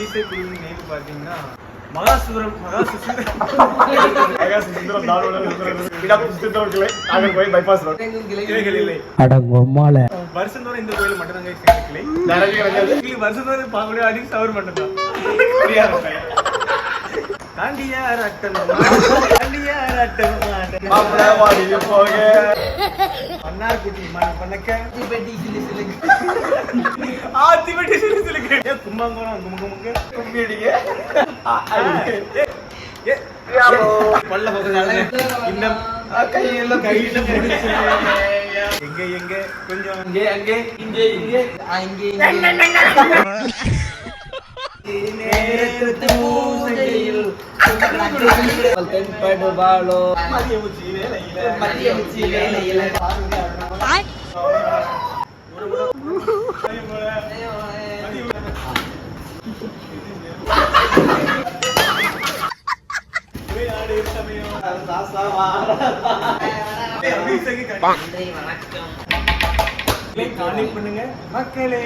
இல்லிசை குழுவின் நேம் பாத்தீங்கன்னா மகாசுந்தரம் bypass road. கிளைகள் இல்லை. வருஷந்தோறும் இந்த கோயில் மட்டும் தாங்க கிளை. வருஷந்தோறும் பாம்பளே அடி சவர் மட்டும் தான். தாண்டியார் அட்டனும் போக மன்னார் குட்டி பண்ணக்க ஆத்திபெட்டி சிலுக்கு கும்பங்கோணம் கும்பகுமுக்கு கும்பிடிங்க பல்ல பக்கத்தால இன்னும் கையில முடிச்சு எங்க எங்க கொஞ்சம் இங்கே அங்கே இங்கே இங்கே அங்கே நேரத்து பூஜையில் தென்படுவாளோ மதிய உச்சி வேளையில பண்ணுங்க மக்களே.